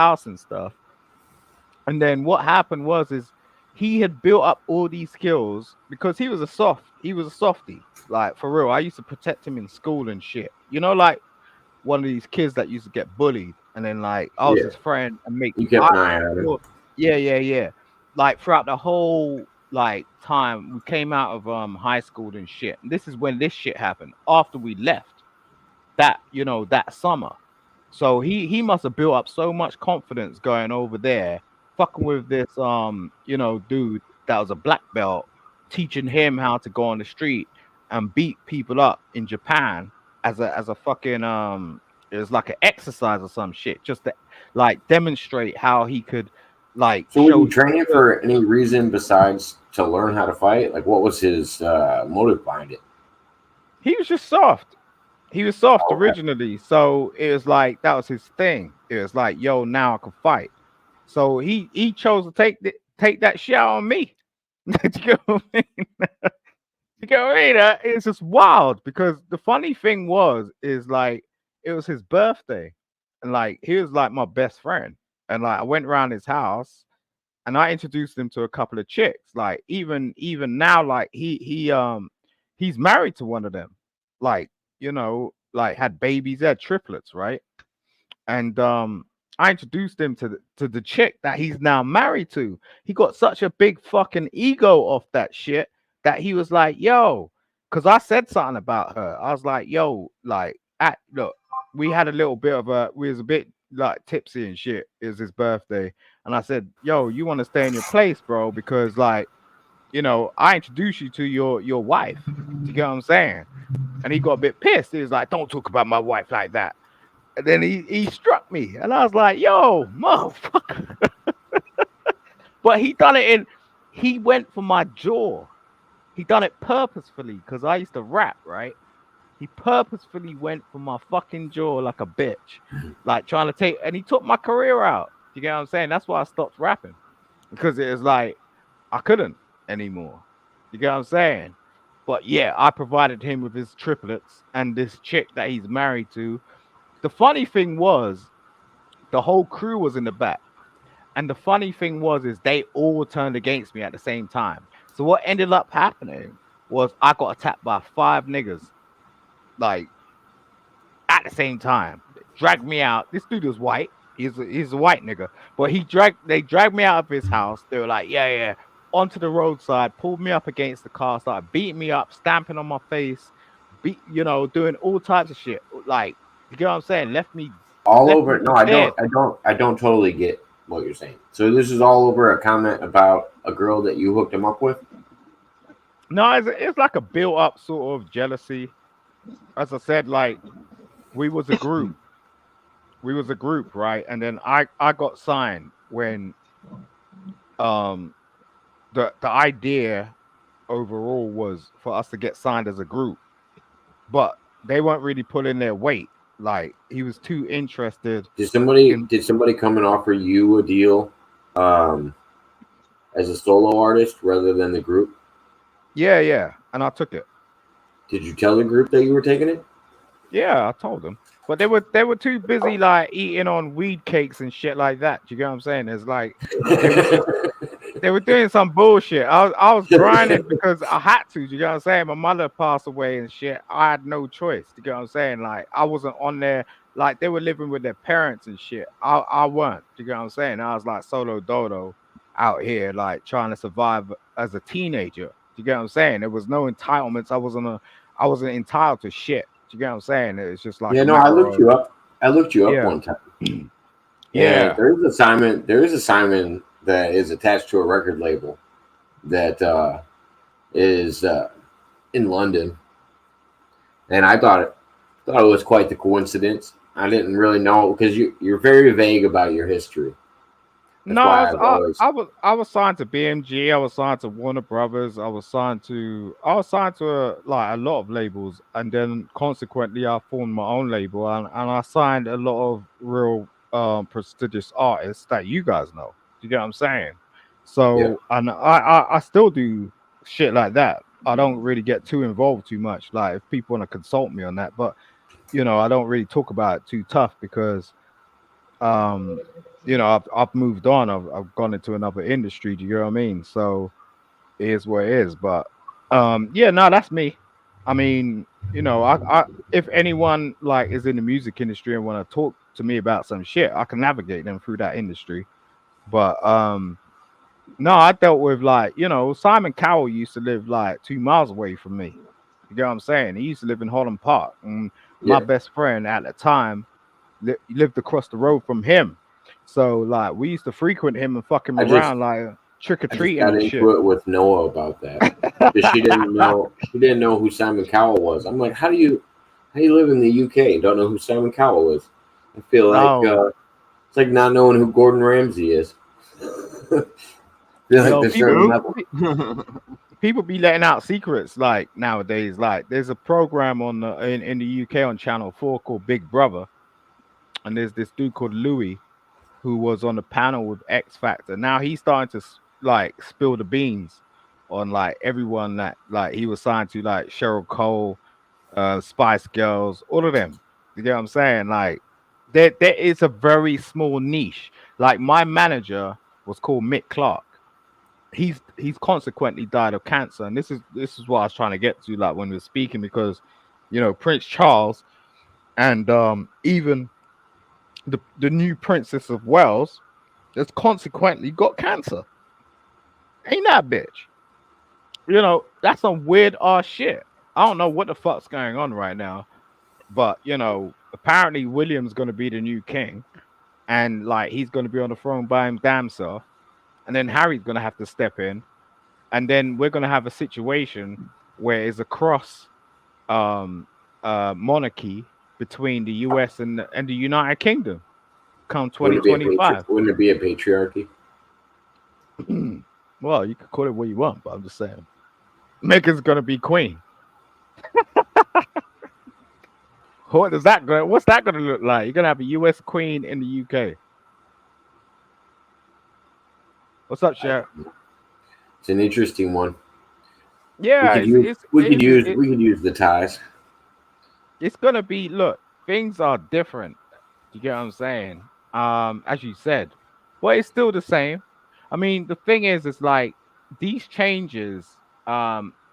house and stuff. And then what happened is he had built up all these skills because he was a softie. Like for real. I used to protect him in school and shit. You know, like one of these kids that used to get bullied, and then like I was Yeah, his friend and make you kept I an eye on him. well, yeah, yeah, yeah. Like throughout the whole like time we came out of high school and shit. And this is when this shit happened after we left that that summer. So he must have built up so much confidence going over there, fucking with this dude that was a black belt, teaching him how to go on the street and beat people up in Japan as a fucking it was like an exercise or some shit, just to like demonstrate how he could like So was show he his training skills. for any reason besides to learn how to fight? Like, what was his motive behind it? He was just soft. He was soft Okay. originally, so it was like that was his thing. It was like, yo, now I can fight. So he chose to take that shit out on me. You get what I mean? You get what I mean? It's just wild because the funny thing is like it was his birthday, and like he was like my best friend, and like I went around his house and I introduced him to a couple of chicks. Like even now, like he's married to one of them. Like like had babies, they had triplets, right? And I introduced him to the chick that he's now married to. He got such a big fucking ego off that shit that he was like, "Yo," because I said something about her. I was like, "Yo, like, look, we had a little bit of we was a bit like tipsy and shit. It was his birthday, and I said, "Yo, you want to stay in your place, bro? Because like, I introduced you to your wife. Do you get what I'm saying?" And he got a bit pissed. He was like, "Don't talk about my wife like that." And then he struck me, and I was like, "Yo, motherfucker!" But he went for my jaw. He done it purposefully because I used to rap, right? He purposefully went for my fucking jaw like a bitch, like trying to take, and he took my career out. You get what I'm saying? That's why I stopped rapping because it was like I couldn't anymore. You get what I'm saying? But yeah, I provided him with his triplets and this chick that he's married to. The funny thing the whole crew was in the back. And the funny thing is they all turned against me at the same time. So what ended up happening was I got attacked by 5 niggas, like at the same time. Dragged me out. This dude was white. He's a white nigga. But they dragged me out of his house. They were like, yeah, yeah, onto the roadside, pulled me up against the car, started beating me up, stamping on my face, doing all types of shit. Like, you get what I'm saying? All Left over. me No, for I dead. don't. I don't. I don't totally get what you're saying. So this is all over a comment about a girl that you hooked him up with. No, it's like a built up sort of jealousy. As I said, like we was a group. We was a group, right? And then I got signed when um the idea overall was for us to get signed as a group, but they weren't really pulling their weight. Like he was too interested in Did somebody come and offer you a deal, um, as a solo artist rather than the group? yeah, yeah, and I took it. Did you tell the group that you were taking it? Yeah, I told them. But they were too busy like eating on weed cakes and shit like that. Do you get what I'm saying? It's like they were just they were doing some bullshit. I was grinding because I had to. You get what I'm saying? My mother passed away and shit. I had no choice. You get what I'm saying? Like I wasn't on there. Like they were living with their parents and shit. I weren't. You get what I'm saying? I was like solo dodo out here, like trying to survive as a teenager. You get what I'm saying? There was no entitlements. I wasn't entitled to shit. You get what I'm saying? It's just like Yeah, a no, I matter looked of you up. I looked you up yeah, one time, and yeah. there is a Simon that is attached to a record label that is in London, and I thought it was quite the coincidence. I didn't really know because you're very vague about your history. No, That's why I've always I was signed to BMG. I was signed to Warner Brothers. I was signed to like a lot of labels, and then consequently, I formed my own label, and I signed a lot of real prestigious artists that you guys know. Do you get what I'm saying? yeah. So, and I still do shit like that. I don't really get too involved too much. Like if people want to consult me on that, but I don't really talk about it too tough because um, I've moved on. I've gone into another industry. Do you know what I mean? So it is what it is. But yeah, no, that's me. I mean, I if anyone like is in the music industry and want to talk to me about some shit, I can navigate them through that industry. But no, I dealt with like, Simon Cowell used to live like 2 miles away from me. You get what I'm saying? He used to live in Holland Park. And my Yeah, best friend at the time lived across the road from him. So like we used to frequent him and fuck him I just around like trick or I just treating got and shit. into it with Noah about that because she didn't know who Simon Cowell was. I'm like, how do you live in the UK and don't know who Simon Cowell is? I feel like Oh, it's like not knowing who Gordon Ramsay is. I feel like yo, there's certain Who? level. people be letting out secrets like nowadays. Like there's a program in the UK on Channel 4 called Big Brother, and there's this dude called Louis who was on the panel with X Factor. Now he's starting to like spill the beans on like everyone that like he was signed to, like Cheryl Cole, Spice Girls, all of them. You get what I'm saying? Like there is a very small niche. Like my manager was called Mick Clark. He's consequently died of cancer, and this is what I was trying to get to, like when we were speaking, because Prince Charles and even the new Princess of Wales has consequently got cancer. Ain't that bitch? That's some weird ass shit. I don't know what the fuck's going on right now, but apparently William's gonna be the new king, and like he's gonna be on the throne by him damn self, and then Harry's gonna have to step in, and then we're gonna have a situation where it's a cross um monarchy between the US and the United Kingdom come Wouldn't it be a patri- 2025. Wouldn't it be a patriarchy? Well, you could call it what you want, but I'm just saying. Megan's gonna be queen. What's that gonna look like? You're gonna have a US queen in the UK. What's up, I, Chef? it's an interesting one. We Yeah, could use we could use we could use the ties. it's gonna be, look, things are different. You get what I'm saying? As you said, but it's still the same. I mean, the thing is, it's like these changes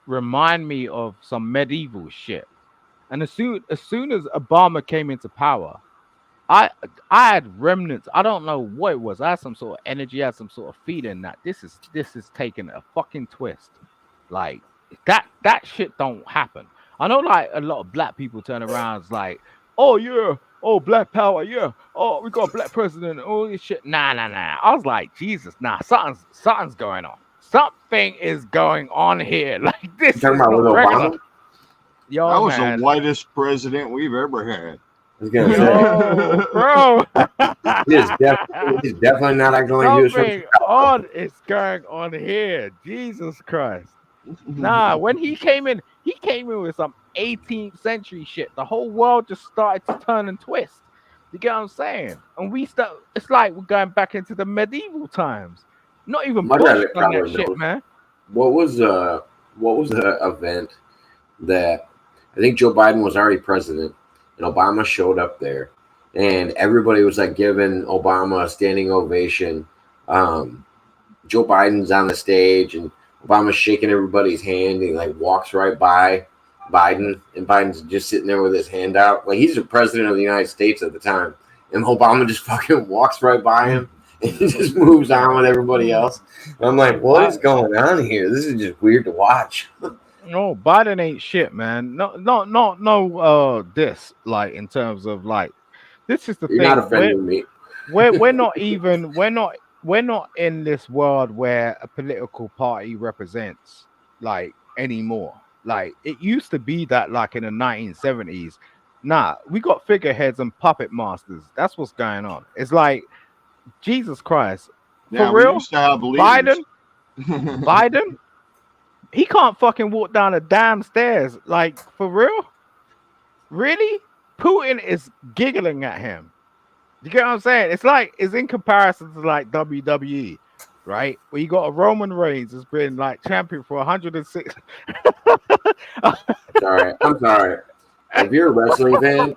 remind me of some medieval shit. And as soon as Obama came into power, I I had remnants. I don't know what it was. I had some sort of energy. I had some sort of feeling that this is taking a fucking twist. Like that shit don't happen. I know like a lot of black people turn around it's like, oh yeah, oh black power, yeah, oh we got a black president, oh this shit. Nah, nah, nah. I was like, Jesus, nah, something's going on. Something is going on here. Like You this talking is about with not regular. Obama? That Yo, was the man. whitest president we've ever had. I was gonna say Yo, bro. he's definitely not acting like he was from Something Chicago. odd is going on here. Jesus Christ. Nah, when he came in with some 18th century shit. The whole world just started to turn and twist. You get what I'm saying? And it's like we're going back into the medieval times. Not even My Bush dad done that probably shit, knows. man. What was the event that I think Joe Biden was already president and Obama showed up there and everybody was like giving Obama a standing ovation. Um, Joe Biden's on the stage and Obama's shaking everybody's hand and he like walks right by Biden and Biden's just sitting there with his hand out. Like he's the president of the United States at the time. And Obama just fucking walks right by him and he just moves on with everybody else. And I'm like, what is Bi- going on here? This is just weird to watch. no, Biden ain't shit, man. No, no, no, no. This like in terms of like, this is the You're not thing. We're offending me. we're not even we're not in this world where a political party represents like anymore. Like it used to be that like in the 1970s. Nah, we got figureheads and puppet masters. That's what's going on. It's like Jesus Christ. For Yeah, we real? used to have leaders. Biden? Biden? He can't fucking walk down the damn stairs. Like for real? Really? Putin is giggling at him. You get what I'm saying? It's in comparison to like WWE, right? Where you got a Roman Reigns has been like champion for 106. Sorry. I'm sorry. if you're a wrestling fan,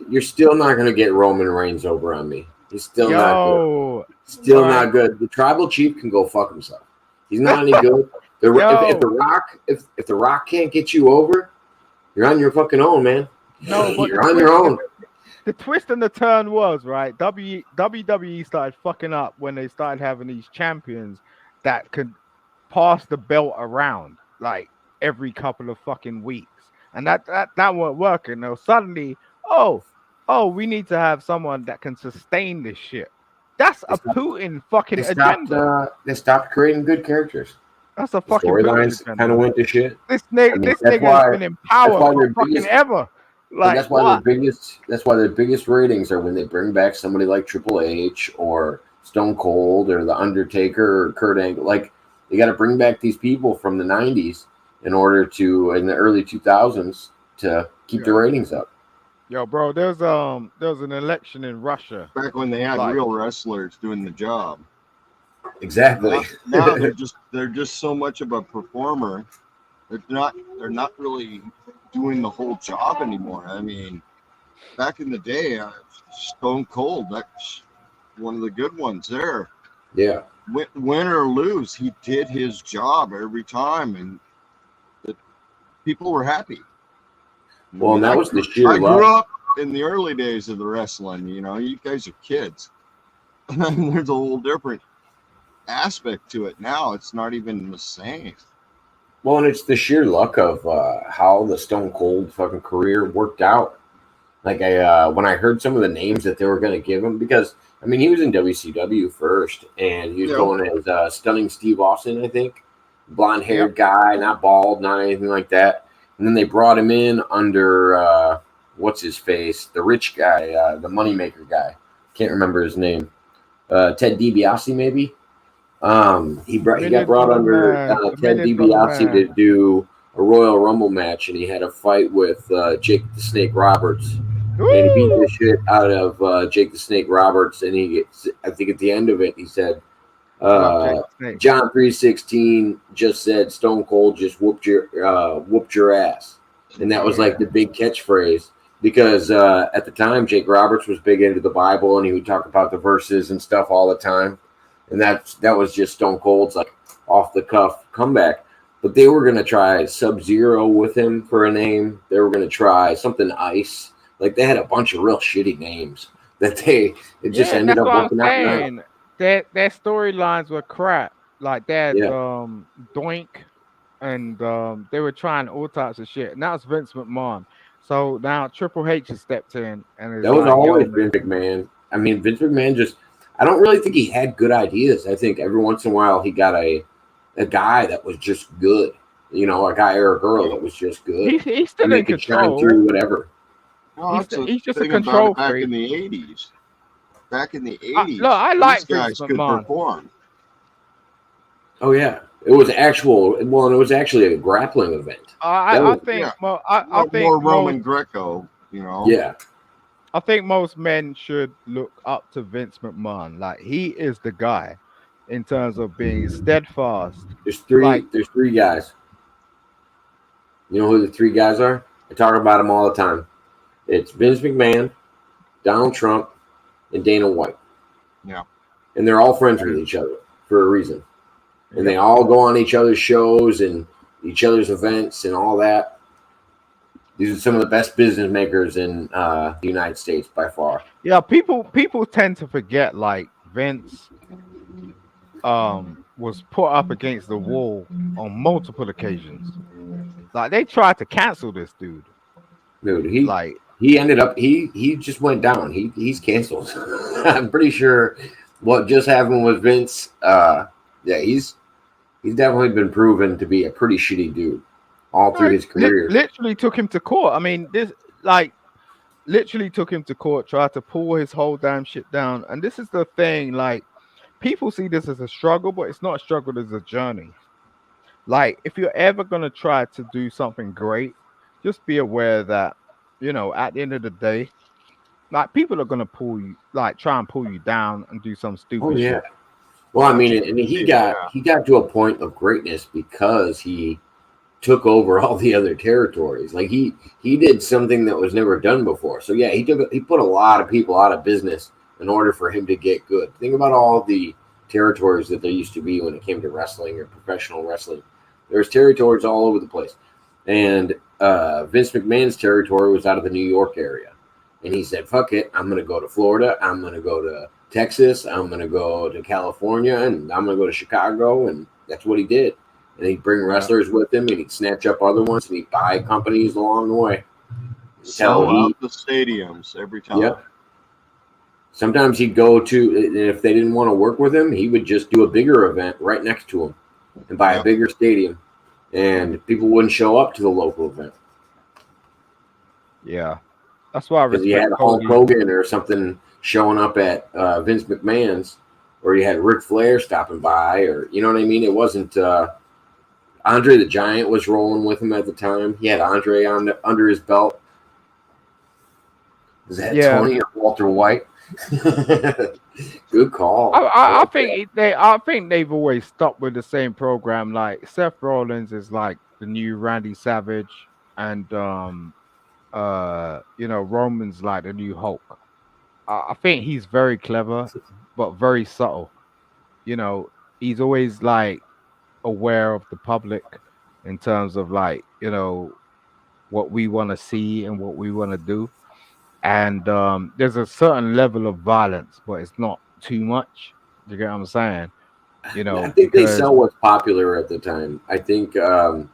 you're still not gonna get Roman Reigns over on me. He's still not good. Still not good. The Tribal Chief can go fuck himself. He's not any good. If the Rock can't get you over, you're on your fucking own, man. No, but you're on your own. The twist and the turn was right. WWE started fucking up when they started having these champions that could pass the belt around like every couple of fucking weeks, and that weren't working. Now suddenly, we need to have someone that can sustain this shit. That's a Putin fucking agenda. They stopped creating good characters. That's a fucking storylines kind of went to shit. This nigga has been in power for fucking ever. Like that's why their biggest ratings are when they bring back somebody like Triple H or Stone Cold or The Undertaker or Kurt Angle. Like you got to bring back these people from the 90s in order to in the early 2000s to keep the ratings up. Yo, bro, there was an election in Russia back when they had real wrestlers doing the job. Exactly. Now they're just so much of a performer. They're not really doing the whole job anymore. I mean, back in the day, Stone Cold, that's one of the good ones there. Yeah. Win or lose, he did his job every time, and the people were happy. Well, and that was the sheer I grew up in the early days of the wrestling. You know, you guys are kids. There's a whole different aspect to it now. It's not even the same. Well, and it's the sheer luck of how the Stone Cold fucking career worked out. Like when I heard some of the names that they were going to give him, because I mean he was in WCW first, and he was going as Stunning Steve Austin, I think, blonde-haired guy, not bald, not anything like that. And then they brought him in under what's his face, the rich guy, the moneymaker guy. Can't remember his name. Ted DiBiase, maybe. He got brought under Ted DiBiase to do a Royal Rumble match, and he had a fight with Jake the Snake Roberts. Woo! And he beat the shit out of Jake the Snake Roberts, and I think at the end of it, he said, John 3:16 just said Stone Cold just whooped your ass. And that was like the big catchphrase, because at the time, Jake Roberts was big into the Bible, and he would talk about the verses and stuff all the time. And that was just Stone Cold's like off the cuff comeback. But they were gonna try Sub-Zero with him for a name. They were gonna try something Ice. Like they had a bunch of real shitty names that it just ended up working out. Their storylines were crap. Like they had Doink, and they were trying all types of shit. And that was Vince McMahon. So now Triple H has stepped in, and that was always Vince McMahon. I mean, Vince McMahon just. I don't really think he had good ideas. I think every once in a while he got a guy that was just good. You know, a guy or a girl that was just good. He's still in control. Through whatever. Well, he's just a control back freak. In the 80s. Back in the 80s. Look, I like guys could perform. Oh, yeah. It was actually a grappling event. I think more Roman Greco, you know. Yeah. I think most men should look up to Vince McMahon. Like he is the guy in terms of being steadfast. There's three guys. You know who the three guys are? I talk about them all the time. It's Vince McMahon, Donald Trump, and Dana White. Yeah. And they're all friends with each other for a reason. And they all go on each other's shows and each other's events and all that. These are some of the best business makers in the United States by far. Yeah, people tend to forget like Vince was put up against the wall on multiple occasions. Like they tried to cancel this dude. Dude, he ended up he just went down. He's canceled. I'm pretty sure what just happened with Vince. He's definitely been proven to be a pretty shitty dude. All through his career. Literally took him to court. I mean, literally took him to court, tried to pull his whole damn shit down. And this is the thing, like, people see this as a struggle, but it's not a struggle, it's a journey. Like, if you're ever going to try to do something great, just be aware that, you know, at the end of the day, like, people are going to pull you, like, try and pull you down and do some stupid shit. Well, I mean, and he got to a point of greatness because he took over all the other territories. Like he did something that was never done before. So yeah, he put a lot of people out of business in order for him to get good. Think about all the territories that there used to be when it came to wrestling or professional wrestling. There's territories all over the place. And Vince McMahon's territory was out of the New York area. And he said, fuck it, I'm going to go to Florida. I'm going to go to Texas. I'm going to go to California. And I'm going to go to Chicago. And that's what he did. And he'd bring wrestlers with him. And he'd snatch up other ones. And he'd buy companies along the way. Sell out the stadiums every time. Yep. Sometimes he'd go to, and if they didn't want to work with him, he would just do a bigger event right next to him and buy a bigger stadium. And people wouldn't show up to the local event. Yeah. That's why I Because you had Hulk Hogan or something showing up at Vince McMahon's, or you had Ric Flair stopping by, or you know what I mean? It wasn't Andre the Giant was rolling with him at the time. He had Andre under his belt. Was that Tony or Walter White? Good call. I think they've always stuck with the same program. Like Seth Rollins is like the new Randy Savage, and Roman's like the new Hulk. I think he's very clever, but very subtle. You know, he's always like aware of the public in terms of like, you know, what we want to see and what we want to do. And there's a certain level of violence, but it's not too much. You get what I'm saying? You know, I think they sell what's popular at the time. I think I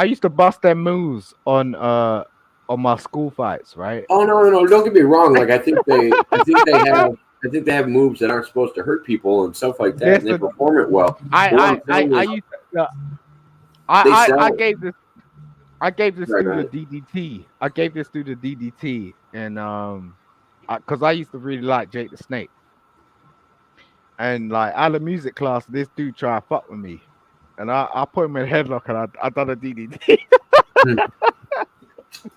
used to bust their moves on my school fights, right? Oh no, don't get me wrong. Like I think they have moves that aren't supposed to hurt people and stuff like that, and they perform it well. I gave this dude a DDT. I gave this dude a DDT, and because I used to really like Jake the Snake, and like out of music class, this dude tried to fuck with me, and I put him in a headlock, and I done a DDT.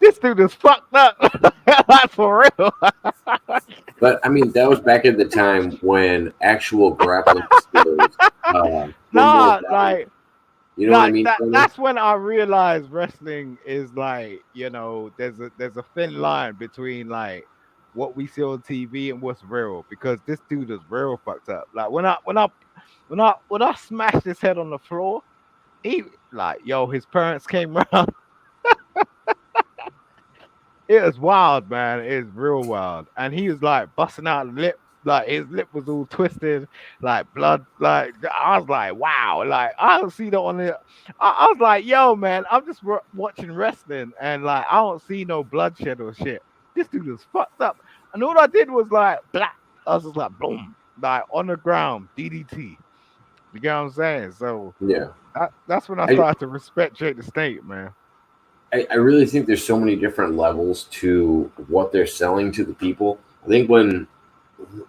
This dude is fucked up, like for real. But I mean, that was back at the time when actual grappling skills. You know what I mean? That's when I realized wrestling is like, you know, there's a thin line between like what we see on TV and what's real, because this dude is real fucked up. Like when I smashed his head on the floor, he like, his parents came around. It was wild, man. It's real wild. And he was like busting out the lip. Like his lip was all twisted, like blood. Like I was like, wow. Like I don't see that on the. I was like, yo, man, I'm just watching wrestling, and like I don't see no bloodshed or shit. This dude is fucked up. And all I did was like black. I was just like boom, like on the ground, DDT. You get what I'm saying? So yeah, that's when I started to respect Jake the Snake, man. I really think there's so many different levels to what they're selling to the people. I think when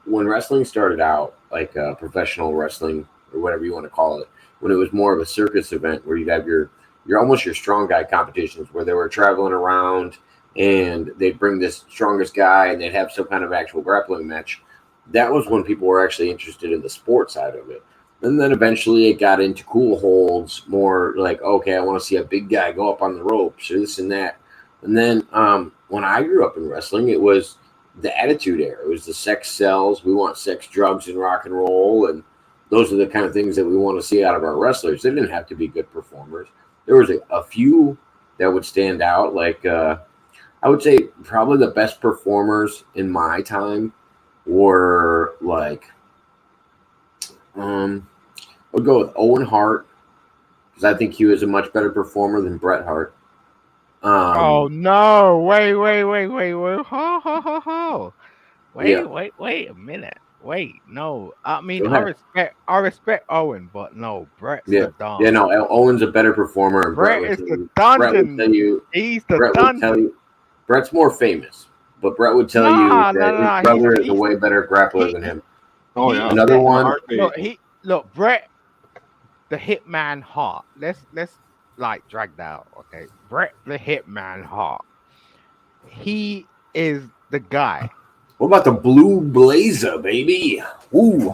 wrestling started out, like professional wrestling or whatever you want to call it, when it was more of a circus event where you'd have your almost your strong guy competitions where they were traveling around and they'd bring this strongest guy and they'd have some kind of actual grappling match. That was when people were actually interested in the sport side of it. And then eventually it got into cool holds, more like, okay, I want to see a big guy go up on the ropes or this and that. And then when I grew up in wrestling, it was the Attitude Era. It was the sex sells. We want sex, drugs, and rock and roll. And those are the kind of things that we want to see out of our wrestlers. They didn't have to be good performers. There was a few that would stand out. Like I would say probably the best performers in my time were like, I would go with Owen Hart because I think he was a much better performer than Bret Hart. Oh no! Wait! Ho! Wait a minute! Wait, no. I mean, I respect Owen, but no, Bret's the Don. Yeah, no, Owen's a better performer. And Bret is the dungeon. He's the dungeon. Bret's more famous, but Bret would tell you that his brother is a way better grappler than him. Oh yeah, another one. Look, Bret, the Hitman Hart. Let's like drag that out, okay? Bret the Hitman Hart. He is the guy. What about the Blue Blazer, baby? Ooh.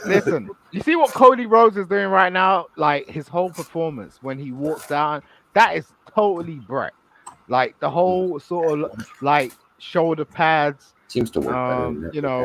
Listen, you see what Cody Rhodes is doing right now? Like his whole performance when he walks down, that is totally Brett. Like the whole sort of like shoulder pads, Seems to work better than that. you know,